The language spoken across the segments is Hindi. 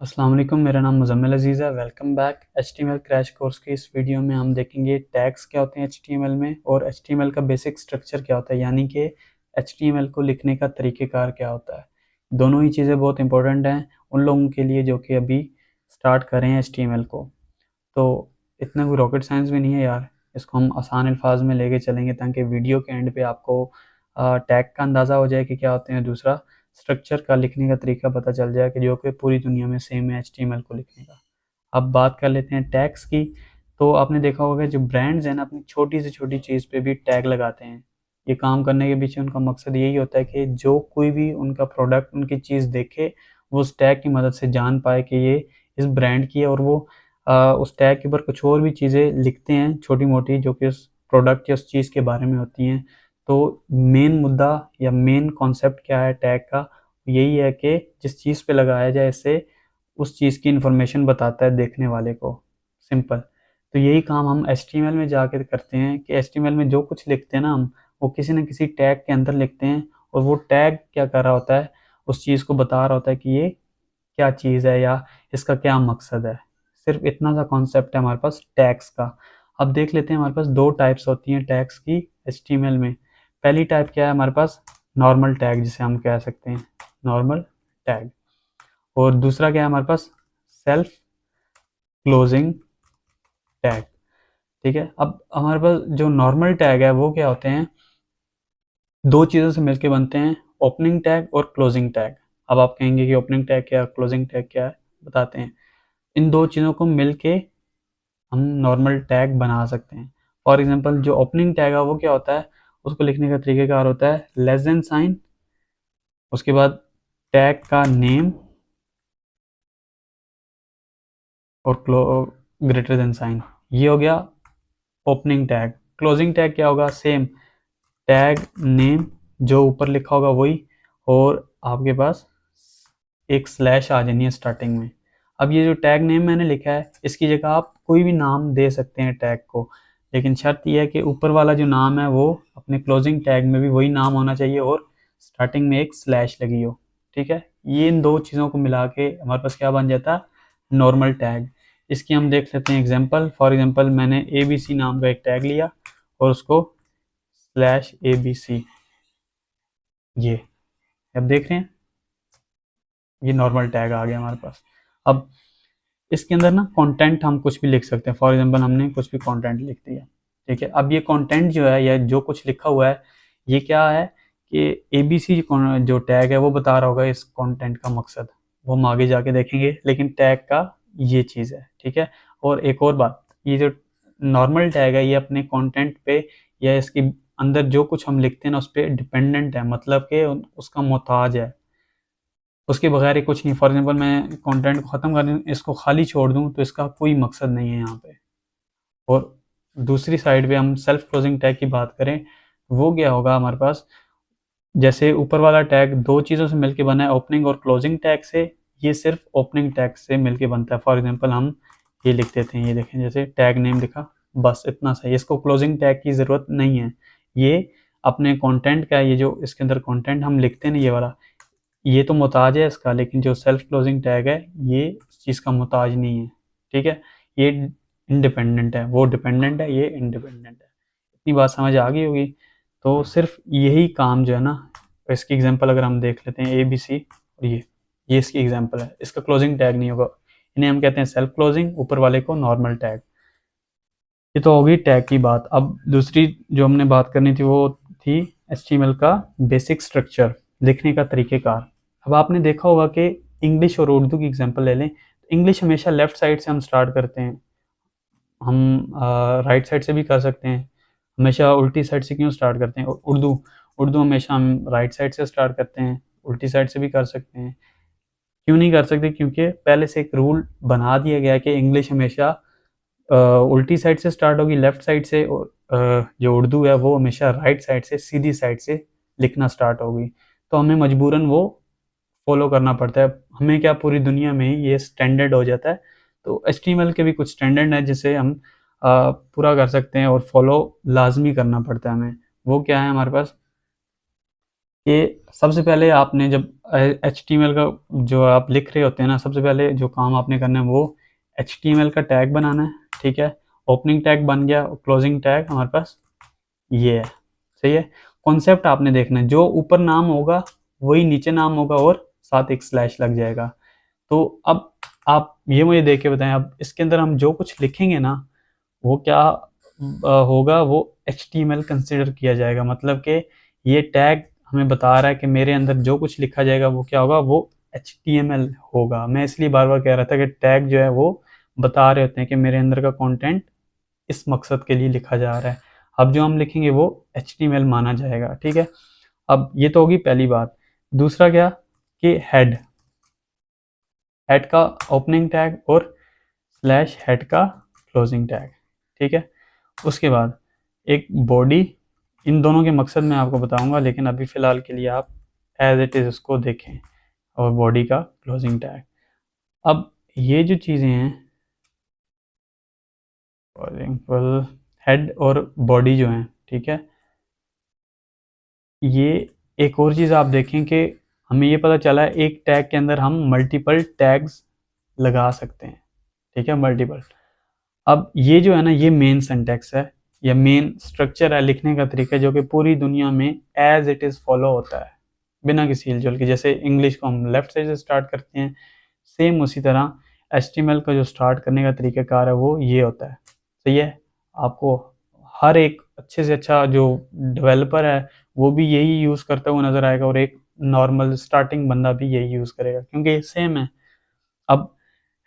अस्सलाम वालेकुम, मेरा नाम मुज़म्मिल अज़ीज़ है। Welcome back. HTML crash course की इस वीडियो में हम देखेंगे टैग्स क्या होते हैं HTML में और HTML का बेसिक स्ट्रक्चर क्या होता है, यानी कि HTML को लिखने का तरीक़ेकार क्या होता है। दोनों ही चीज़ें बहुत इंपॉर्टेंट हैं उन लोगों के लिए जो कि अभी स्टार्ट कर रहे हैं HTML को। तो इतना कोई रॉकेट साइंस भी नहीं है यार, इसको हम आसान अल्फाज में लेके चलेंगे ताकि वीडियो के एंड पे आपको टैग का अंदाज़ा हो जाए कि क्या होते हैं, दूसरा स्ट्रक्चर का लिखने का तरीका पता चल जाए कि जो कि पूरी दुनिया में सेम है HTML को लिखने का। अब बात कर लेते हैं टैग्स की। तो आपने देखा होगा जो ब्रांड्स हैं ना, अपनी छोटी से छोटी चीज़ पे भी टैग लगाते हैं। ये काम करने के पीछे उनका मकसद यही होता है कि जो कोई भी उनका प्रोडक्ट, उनकी चीज़ देखे, वो उस टैग की मदद से जान पाए कि ये इस ब्रांड की है, और वो उस टैग के ऊपर कुछ और भी चीज़ें लिखते हैं छोटी मोटी जो कि उस प्रोडक्ट या उस चीज़ के बारे में होती हैं। तो मेन मुद्दा या मेन कॉन्सेप्ट क्या है टैग का, यही है कि जिस चीज़ पे लगाया जाए इससे उस चीज़ की इन्फॉर्मेशन बताता है देखने वाले को। सिंपल। तो यही काम हम HTML में जाकर करते हैं कि HTML में जो कुछ लिखते हैं ना हम, वो किसी न किसी टैग के अंदर लिखते हैं, और वो टैग क्या कर रहा होता है, उस चीज़ को बता रहा होता है कि ये क्या चीज़ है या इसका क्या मकसद है। सिर्फ इतना सा कॉन्सेप्ट है हमारे पास टैग्स का। अब देख लेते हैं, हमारे पास दो टाइप्स होती हैं टैग्स की HTML में। पहली टाइप क्या है हमारे पास, नॉर्मल टैग जिसे हम कह सकते हैं, नॉर्मल टैग। और दूसरा क्या है हमारे पास, सेल्फ क्लोजिंग टैग। ठीक है। अब हमारे पास जो नॉर्मल टैग है वो क्या होते हैं, दो चीज़ों से मिलके बनते हैं, ओपनिंग टैग और क्लोजिंग टैग। अब आप कहेंगे कि ओपनिंग टैग क्या है, क्लोजिंग टैग क्या है, बताते हैं। इन दो चीज़ों को मिलके हम नॉर्मल टैग बना सकते हैं। फॉर एग्जांपल जो ओपनिंग टैग है वो क्या होता है, उसको लिखने का तरीक़ेकार होता है लेस देन साइन, उसके बाद टैग का नेम और ग्रेटर देन साइन। ये हो गया ओपनिंग टैग। क्लोजिंग टैग क्या होगा, सेम टैग नेम जो ऊपर लिखा होगा वही, और आपके पास एक स्लैश आ जानी है स्टार्टिंग में। अब ये जो टैग नेम मैंने लिखा है, इसकी जगह आप कोई भी नाम दे सकते हैं टैग को, लेकिन शर्त यह है कि ऊपर वाला जो नाम है वो अपने क्लोजिंग टैग में भी वही नाम होना चाहिए और स्टार्टिंग में एक स्लैश लगी हो। ठीक है। ये इन दो चीज़ों को मिला के हमारे पास क्या बन जाता है, नॉर्मल टैग। इसकी हम देख लेते हैं एग्जांपल। फॉर एग्जांपल मैंने ABC नाम का एक टैग लिया और उसको /ABC, ये अब देख रहे हैं, ये नॉर्मल टैग आ गया हमारे पास। अब इसके अंदर ना कंटेंट हम कुछ भी लिख सकते हैं। फॉर एग्जांपल हमने कुछ भी कंटेंट लिख दिया। ठीक है। अब ये कंटेंट जो है या जो कुछ लिखा हुआ है, ये क्या है कि ABC जो टैग है वो बता रहा होगा इस कंटेंट का मकसद, वो हम आगे जाके देखेंगे, लेकिन टैग का ये चीज़ है। ठीक है। और एक और बात, ये जो नॉर्मल टैग है ये अपने कंटेंट पे या इसके अंदर जो कुछ हम लिखते हैं ना उस पर डिपेंडेंट है, मतलब कि उसका मोहताज है, उसके बगैर ही कुछ नहीं। फॉर एग्जांपल मैं कंटेंट को ख़त्म कर दूँ, इसको खाली छोड़ दूँ, तो इसका कोई मकसद नहीं है यहाँ पे। और दूसरी साइड पे हम सेल्फ क्लोजिंग टैग की बात करें, वो क्या होगा हमारे पास, जैसे ऊपर वाला टैग दो चीज़ों से मिलके बना है, ओपनिंग और क्लोजिंग टैग से, ये सिर्फ ओपनिंग टैग से मिलके बनता है। फॉर एग्जांपल हम ये लिख देते हैं, ये देखें, जैसे टैग नेम लिखा, बस इतना सही, इसको क्लोजिंग टैग की ज़रूरत नहीं है। ये अपने कंटेंट का, ये जो इसके अंदर कंटेंट हम लिखते हैं ना, ये वाला, ये तो मोहताज है इसका, लेकिन जो सेल्फ क्लोजिंग टैग है ये इस चीज़ का मोहताज नहीं है। ठीक है। ये इंडिपेंडेंट है, वो डिपेंडेंट है, ये इंडिपेंडेंट है। इतनी बात समझ आ गई होगी। तो सिर्फ यही काम जो है ना, इसकी एग्जांपल अगर हम देख लेते हैं ABC, और ये इसकी एग्जांपल है, इसका क्लोजिंग टैग नहीं होगा, इन्हें हम कहते हैं सेल्फ क्लोजिंग, ऊपर वाले को नॉर्मल टैग। ये तो होगी टैग की बात। अब दूसरी जो हमने बात करनी थी वो थी HTML का बेसिक स्ट्रक्चर, लिखने का तरीक़ेकार। अब आपने देखा होगा कि इंग्लिश और उर्दू की एग्जांपल ले लें, इंग्लिश हमेशा लेफ़्ट साइड से हम स्टार्ट करते हैं, हम राइट साइड से भी कर सकते हैं, हमेशा उल्टी साइड से क्यों स्टार्ट करते हैं। उर्दू उर्दू हमेशा हम राइट साइड से स्टार्ट करते हैं, उल्टी साइड से भी कर सकते हैं। क्यों नहीं कर सकते, क्योंकि पहले से एक रूल बना दिया गया है कि इंग्लिश हमेशा उल्टी साइड से स्टार्ट होगी, लेफ़्ट साइड से, और जो उर्दू है वो हमेशा राइट साइड से, सीधी साइड से लिखना स्टार्ट होगी। तो हमें मजबूरन वो फॉलो करना पड़ता है। हमें क्या, पूरी दुनिया में ही ये स्टैंडर्ड हो जाता है। तो HTML के भी कुछ स्टैंडर्ड है जिसे हम पूरा कर सकते हैं और फॉलो लाजमी करना पड़ता है हमें। वो क्या है हमारे पास, कि सबसे पहले आपने जब HTML का जो आप लिख रहे होते हैं ना, सबसे पहले जो काम आपने करना है वो HTML का टैग बनाना है, ठीक है। ओपनिंग टैग बन गया, क्लोजिंग टैग हमारे पास ये है, सही है। कॉन्सेप्ट आपने देखना है, जो ऊपर नाम होगा वही नीचे नाम होगा और साथ एक स्लैश लग जाएगा। तो अब आप ये मुझे देख के बताएं, अब इसके अंदर हम जो कुछ लिखेंगे ना वो क्या होगा, वो HTML कंसिडर किया जाएगा। मतलब कि ये टैग हमें बता रहा है कि मेरे अंदर जो कुछ लिखा जाएगा वो क्या होगा, वो HTML होगा। मैं इसलिए बार बार कह रहा था कि टैग जो है वो बता रहे होते हैं कि मेरे अंदर का कंटेंट इस मकसद के लिए लिखा जा रहा है। अब जो हम लिखेंगे वो HTML माना जाएगा, ठीक है। अब ये तो होगी पहली बात। दूसरा क्या कि हेड हेड का ओपनिंग टैग और स्लैश हेड का क्लोजिंग टैग, ठीक है। उसके बाद एक बॉडी, इन दोनों के मकसद मैं आपको बताऊंगा, लेकिन अभी फ़िलहाल के लिए आप एज इट इज़ उसको देखें। और बॉडी का क्लोजिंग टैग। अब ये जो चीज़ें हैं, फॉर एग्जाम्पल हेड और बॉडी जो हैं, ठीक है, ये एक और चीज़ आप देखें कि हमें ये पता चला है एक टैग के अंदर हम मल्टीपल टैग्स लगा सकते हैं, ठीक है, मल्टीपल। अब ये जो है ना, ये मेन सिंटैक्स है या मेन स्ट्रक्चर है लिखने का तरीका, जो कि पूरी दुनिया में एज इट इज़ फॉलो होता है बिना किसी हिलजुल के। जैसे इंग्लिश को हम लेफ्ट साइड से स्टार्ट करते हैं, सेम उसी तरह HTML का जो स्टार्ट करने का तरीक़ाकार है वो ये होता है, सही है। आपको हर एक अच्छे से अच्छा जो डेवलपर है वो भी यही यूज़ करता हुआ नज़र आएगा, और एक नॉर्मल स्टार्टिंग बंदा भी यही यूज़ करेगा, क्योंकि ये सेम है। अब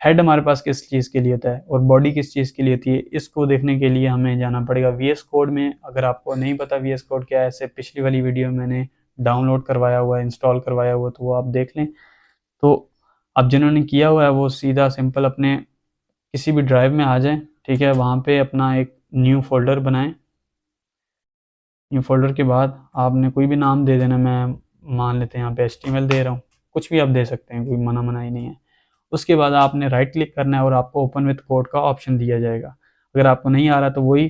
हेड हमारे पास किस चीज़ के लिए होता है और बॉडी किस चीज़ के लिए होती है, इसको देखने के लिए हमें जाना पड़ेगा VS कोड में। अगर आपको नहीं पता VS कोड क्या है, ऐसे पिछली वाली वीडियो मैंने डाउनलोड करवाया हुआ है, इंस्टॉल करवाया हुआ, तो वो आप देख लें। तो अब जिन्होंने किया हुआ है वो सीधा सिंपल अपने किसी भी ड्राइव में आ जाएं, ठीक है, वहाँ पे अपना एक न्यू फोल्डर बनाएं। न्यू फोल्डर के बाद आपने कोई भी नाम दे देना, मैं मान लेते हैं यहाँ पे HTML दे रहा हूँ, कुछ भी आप दे सकते हैं, कोई मनाही नहीं है। उसके बाद आपने राइट क्लिक करना है और आपको ओपन विथ कोड का ऑप्शन दिया जाएगा। अगर आपको नहीं आ रहा तो वही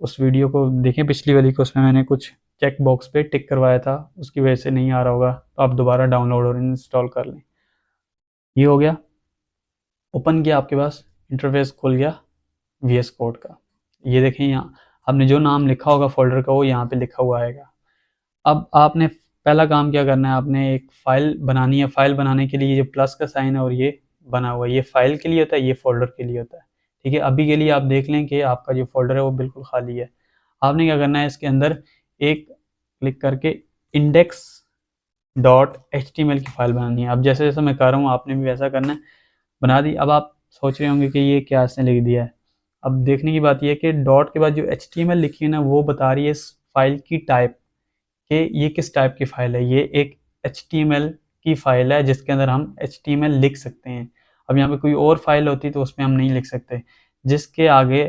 उस वीडियो को देखें पिछली वाली को, उसमें मैंने कुछ चेक बॉक्स पे टिक करवाया था, उसकी वजह से नहीं आ रहा होगा, तो आप दोबारा डाउनलोड और इंस्टॉल कर लें। ये हो गया, ओपन किया, आपके पास इंटरफेस खुल गया VS कोड का। ये देखें, यहाँ आपने जो नाम लिखा होगा फोल्डर का वो यहाँ पे लिखा हुआ आएगा। अब आपने पहला काम क्या करना है, आपने एक फ़ाइल बनानी है। फ़ाइल बनाने के लिए जो प्लस का साइन है और ये बना हुआ है, ये फ़ाइल के लिए होता है, ये फ़ोल्डर के लिए होता है, ठीक है। अभी के लिए आप देख लें कि आपका जो फ़ोल्डर है वो बिल्कुल खाली है। आपने क्या करना है, इसके अंदर एक क्लिक करके इंडेक्स डॉट HTML की फ़ाइल बनानी है। अब जैसे जैसे मैं कर रहा हूँ आपने भी वैसा करना है, बना दी। अब आप सोच रहे होंगे कि ये क्या इसने लिख दिया है। अब देखने की बात यह है कि डॉट के बाद जो HTML लिखी है ना, वो बता रही है इस फाइल की टाइप, कि ये किस टाइप की फ़ाइल है। ये एक HTML की फ़ाइल है जिसके अंदर हम HTML लिख सकते हैं। अब यहाँ पे कोई और फाइल होती तो उसमें हम नहीं लिख सकते। जिसके आगे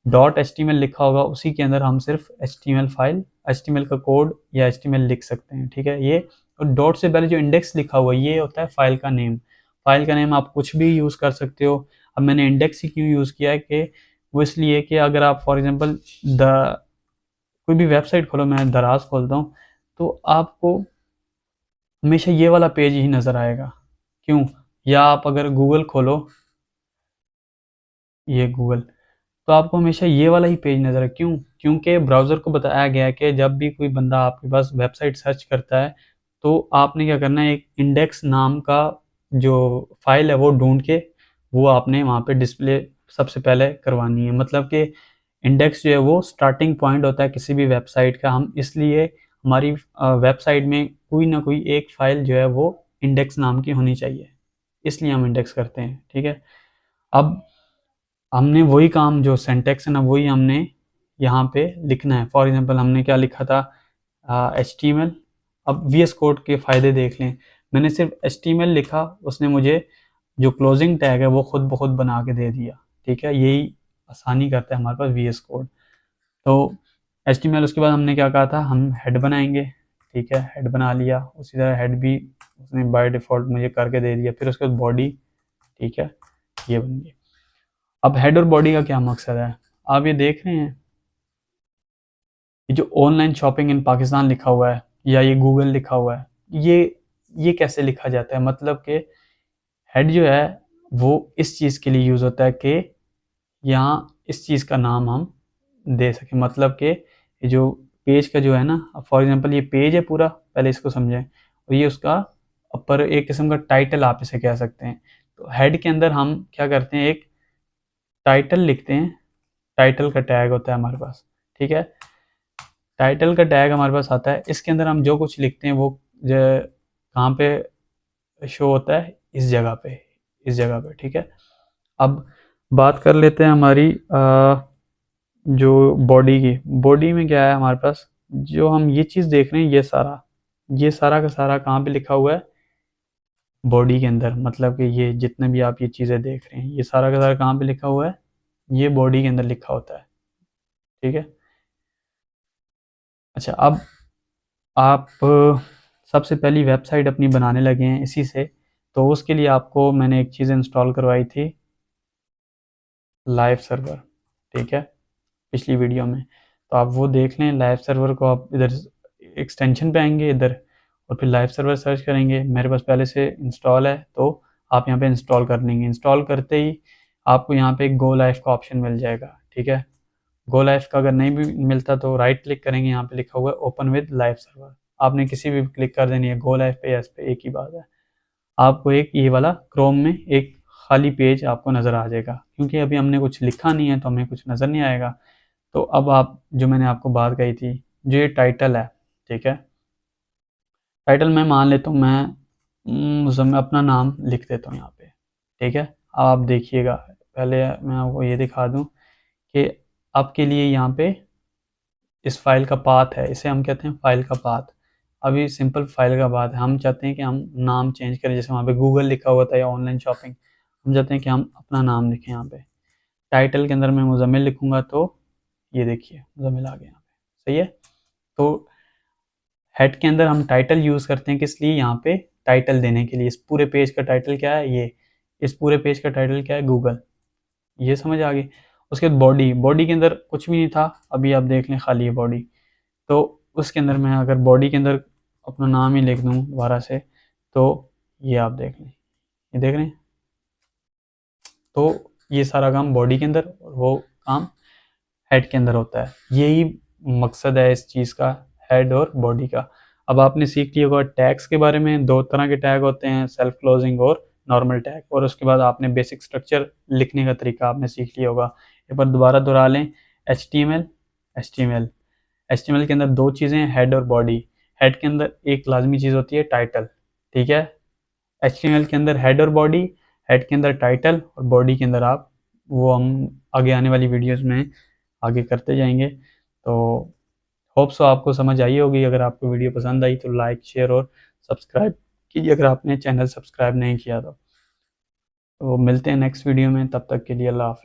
डॉट HTML लिखा होगा उसी के अंदर हम सिर्फ HTML फाइल, HTML का कोड या HTML लिख सकते हैं, ठीक है। ये और डॉट से पहले जो इंडेक्स लिखा हुआ है ये होता है फाइल का नेम। फाइल का नेम आप कुछ भी यूज़ कर सकते हो। अब मैंने इंडेक्स ही क्यों यूज़ किया है कि वो इसलिए कि अगर आप फॉर एग्जांपल कोई भी वेबसाइट खोलो, मैं दराज खोलता हूँ, तो आपको हमेशा ये वाला पेज ही नज़र आएगा। क्यों? या आप अगर गूगल खोलो, ये गूगल, तो आपको हमेशा ये वाला ही पेज नज़र है। क्यों? क्योंकि ब्राउज़र को बताया गया है कि जब भी कोई बंदा आपके पास वेबसाइट सर्च करता है तो आपने क्या करना है, एक इंडेक्स नाम का जो फाइल है वो ढूंढ के वो आपने वहाँ पे डिस्प्ले सबसे पहले करवानी है। मतलब कि इंडेक्स जो है वो स्टार्टिंग पॉइंट होता है किसी भी वेबसाइट का। हम इसलिए हमारी वेबसाइट में कोई ना कोई एक फ़ाइल जो है वो इंडेक्स नाम की होनी चाहिए, इसलिए हम इंडेक्स करते हैं, ठीक है। अब हमने वही काम जो सिंटैक्स है ना वही हमने यहाँ पे लिखना है। फॉर एग्जांपल हमने क्या लिखा था, HTML। अब VS कोड के फ़ायदे देख लें। मैंने सिर्फ HTML लिखा, उसने मुझे जो क्लोजिंग टैग है वो खुद ब खुद बना के दे दिया, ठीक है। यही आसानी करता है हमारे पास VS कोड। तो HTML, उसके बाद हमने क्या कहा था, हम हेड बनाएंगे, ठीक है। हेड बना लिया, उसी तरह हेड भी उसने बाय डिफ़ॉल्ट मुझे करके दे दिया। फिर उसके बाद बॉडी, ठीक है, ये बन गई। अब हेड और बॉडी का क्या मकसद है, आप ये देख रहे हैं, ये जो ऑनलाइन शॉपिंग इन पाकिस्तान लिखा हुआ है, या ये गूगल लिखा हुआ है, ये कैसे लिखा जाता है? मतलब कि हेड जो है वो इस चीज़ के लिए यूज़ होता है कि यहाँ इस चीज़ का नाम हम दे सकें। मतलब कि ये जो पेज का जो है ना, फॉर एग्जांपल ये पेज है पूरा, पहले इसको समझें, और ये उसका ऊपर एक किस्म का टाइटल आप इसे कह सकते हैं। तो हेड के अंदर हम क्या करते हैं, एक टाइटल लिखते हैं, टाइटल का टैग होता है हमारे पास, ठीक है। टाइटल का टैग हमारे पास आता है, इसके अंदर हम जो कुछ लिखते हैं वो कहाँ पे शो होता है, इस जगह पे, इस जगह पे, ठीक है। अब बात कर लेते हैं हमारी जो बॉडी की। बॉडी में क्या है हमारे पास, जो हम ये चीज़ देख रहे हैं, ये सारा का सारा कहाँ पे लिखा हुआ है, बॉडी के अंदर। मतलब कि ये जितने भी आप ये चीज़ें देख रहे हैं, ये सारा का सारा कहाँ पे लिखा हुआ है, ये बॉडी के अंदर लिखा होता है, ठीक है। अच्छा, अब आप सबसे पहली वेबसाइट अपनी बनाने लगे हैं इसी से, तो उसके लिए आपको मैंने एक चीज़ इंस्टॉल करवाई थी, लाइव सर्वर, ठीक है, पिछली वीडियो में। तो आप वो देख लें। लाइव सर्वर को आप इधर एक्सटेंशन पे आएंगे इधर, और फिर लाइव सर्वर सर्च करेंगे। मेरे पास पहले से इंस्टॉल है, तो आप यहाँ पे इंस्टॉल कर लेंगे। इंस्टॉल करते ही आपको यहाँ पे गो लाइव का ऑप्शन मिल जाएगा, ठीक है। गो लाइव का अगर नहीं भी मिलता तो राइट क्लिक करेंगे, यहाँ पे लिखा हुआ है ओपन विद लाइव सर्वर, आपने किसी भी क्लिक कर देनी है, गो लाइव पे या इस पे एक ही बात है। आपको एक ये वाला क्रोम में एक खाली पेज आपको नज़र आ जाएगा, क्योंकि अभी हमने कुछ लिखा नहीं है तो हमें कुछ नज़र नहीं आएगा। तो अब आप, जो मैंने आपको बात कही थी, जो ये टाइटल है, ठीक है, टाइटल मैं मान लेता हूँ, मैं अपना नाम लिख देता हूँ यहाँ पे, ठीक है। अब आप देखिएगा, पहले मैं आपको ये दिखा दूँ कि आपके लिए यहाँ पे इस फाइल का पाथ है, इसे हम कहते हैं फाइल का पाथ। अभी सिंपल फाइल का पाथ है, हम चाहते हैं कि हम नाम चेंज करें, जैसे वहाँ पे गूगल लिखा हुआ था या ऑनलाइन शॉपिंग, हम चाहते हैं कि हम अपना नाम लिखें यहाँ पे। टाइटल के अंदर मैं मुज़म्मिल लिखूँगा, तो ये देखिए मुज़म्मिल आ गया यहाँ पे, सही है। तो हेड के अंदर हम टाइटल यूज़ करते हैं, किस लिए, यहाँ पे टाइटल देने के लिए। इस पूरे पेज का टाइटल क्या है, ये, इस पूरे पेज का टाइटल क्या है, गूगल, ये समझ आ गई। उसके बाद बॉडी, बॉडी के अंदर कुछ भी नहीं था, अभी आप देख लें खाली है बॉडी। तो उसके अंदर मैं अगर बॉडी के अंदर अपना नाम ही लिख दूँ दोबारा से, तो ये आप देख लें, ये देख रहे हैं। तो ये सारा काम बॉडी के अंदर, और वो काम हेड के अंदर होता है। यही मकसद है इस चीज़ का, हेड और बॉडी का। अब आपने सीख लिया होगा टैग्स के बारे में। दो तरह के टैग होते हैं, सेल्फ क्लोजिंग और नॉर्मल टैग। और उसके बाद आपने बेसिक स्ट्रक्चर लिखने का तरीका आपने सीख लिया होगा। एक बार दोबारा दोहरा लें, HTML, HTML, HTML के अंदर दो चीज़ें हैं, हेड और बॉडी। हेड के अंदर एक लाजमी चीज़ होती है टाइटल, ठीक है। HTML के अंदर हेड और बॉडी, हेड के अंदर टाइटल, और बॉडी के अंदर आप, वो हम आगे आने वाली वीडियोस में आगे करते जाएंगे। तो होप सो आपको समझ आई होगी। अगर आपको वीडियो पसंद आई तो लाइक, शेयर और सब्सक्राइब कीजिए, अगर आपने चैनल सब्सक्राइब नहीं किया तो मिलते हैं नेक्स्ट वीडियो में। तब तक के लिए अल्लाह हाफ़िज़।